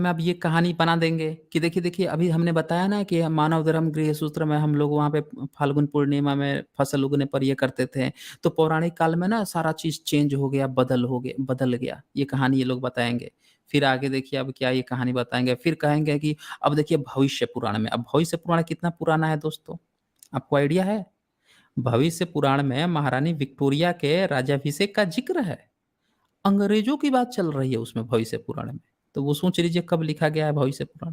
में अब ये कहानी बना देंगे कि देखिए अभी हमने बताया ना कि मानव धर्म गृह सूत्र में हम लोग वहाँ पे फाल्गुन पूर्णिमा में फसल उगने पर ये करते थे। तो पौराणिक काल में ना सारा चीज़ चेंज हो गया, बदल गया। ये कहानी ये लोग बताएँगे। फिर आगे देखिए अब क्या ये कहानी बताएँगे, फिर कहेंगे कि अब देखिए भविष्य पुराण में। अब भविष्य पुराण कितना पुराना है दोस्तों? आपको आइडिया है? भविष्य पुराण में महारानी विक्टोरिया के राज्याभिषेक का ज़िक्र है। अंग्रेजों की बात चल रही है उसमें भविष्य पुराण में। तो वो सोच लीजिए कब लिखा गया है भविष्य पुराण।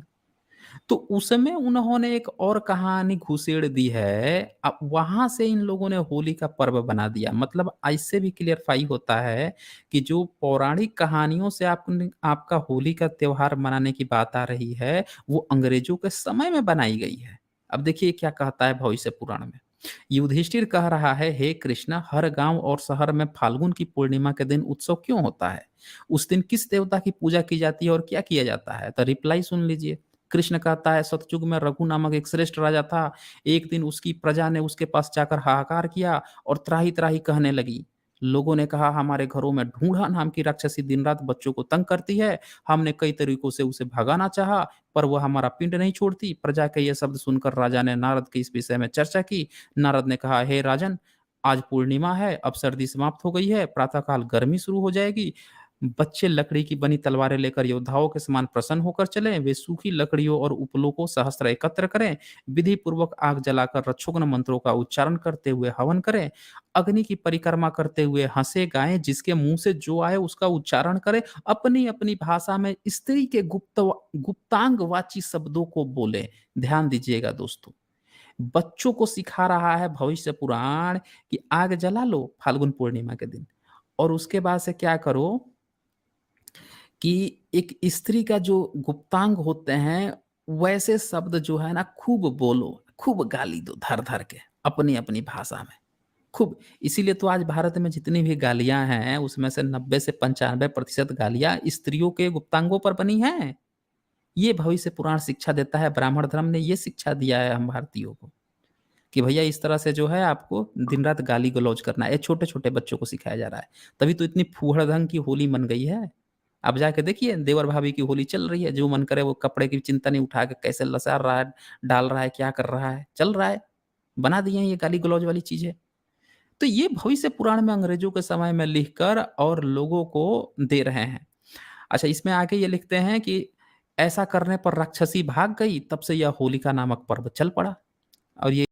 तो उसमें उन्होंने एक और कहानी घुसेड़ दी है। अब वहाँ से इन लोगों ने होली का पर्व बना दिया। मतलब इससे भी क्लियरफाई होता है कि जो पौराणिक कहानियों से आपने आपका होली का त्योहार मनाने की बात आ रही है, वो अंग्रेजों के समय में बनाई गई है। अब देखिए क्या कहता है भविष्य पुराण में। युधिष्ठिर कह रहा है, हे कृष्ण, हर गांव और शहर में फाल्गुन की पूर्णिमा के दिन उत्सव क्यों होता है? उस दिन किस देवता की पूजा की जाती है और क्या किया जाता है? तो रिप्लाई सुन लीजिए। कृष्ण कहता है, सतयुग में रघु नामक एक श्रेष्ठ राजा था। एक दिन उसकी प्रजा ने उसके पास जाकर हाहाकार किया और त्राही त्राही कहने लगी। लोगों ने कहा, हमारे घरों में ढूंढा नाम की राक्षसी दिन रात बच्चों को तंग करती है। हमने कई तरीकों से उसे भगाना चाहा, पर वह हमारा पिंड नहीं छोड़ती। प्रजा के ये शब्द सुनकर राजा ने नारद के इस विषय में चर्चा की। नारद ने कहा, हे राजन, आज पूर्णिमा है, अब सर्दी समाप्त हो गई है, प्रातःकाल गर्मी शुरू हो जाएगी। बच्चे लकड़ी की बनी तलवारें लेकर योद्धाओं के समान प्रसन्न होकर चलें। वे सूखी लकड़ियों और उपलों को सहस्त्र एकत्र करें। विधि पूर्वक आग जलाकर रक्षोघ्न मंत्रों का उच्चारण करते हुए हवन करें। अग्नि की परिक्रमा करते हुए हंसे गाएं, जिसके मुंह से जो आए उसका उच्चारण करें। अपनी अपनी भाषा में स्त्री के गुप्तांगवाची शब्दों को बोले। ध्यान दीजिएगा दोस्तों, बच्चों को सिखा रहा है भविष्य पुराण कि आग जला लो फाल्गुन पूर्णिमा के दिन, और उसके बाद से क्या करो कि एक स्त्री का जो गुप्तांग होते हैं, वैसे शब्द जो है ना खूब बोलो, खूब गाली दो धर-धर के, अपनी-अपनी भाषा में, खूब। इसीलिए तो आज भारत में जितनी भी गालियाँ हैं, उसमें से 90 से 95% गालियाँ स्त्रियों के गुप्तांगों पर बनी हैं। ये भविष्य पुराण शिक्षा देता है, ब्राह्मण धर्म ने ये शिक्षा दिया है हम भारतीयों को, कि भैया इस तरह से जो है आपको दिन-रात गाली-गलौज करना है। ये छोटे-छोटे बच्चों को सिखाया जा रहा है। तभी तो इतनी फूहड़ ढंग की होली मन गई है। अब जाके देखिए देवर-भाभी की होली चल रही है, जो मन करे वो कपड़े की चिंता नहीं, उठा के कैसे लसार रहा है, डाल रहा है, क्या कर रहा है, चल रहा है। बना दिए हैं ये गाली-गलौज वाली चीज़ें। तो ये भविष्य पुराण में अंग्रेजों के समय में लिखकर और लोगों को दे रहे हैं। अच्छा, इसमें आगे ये लिखते हैं कि ऐसा करने पर राक्षसी भाग गई, तब से यह होलिका नामक पर्व चल पड़ा। और ये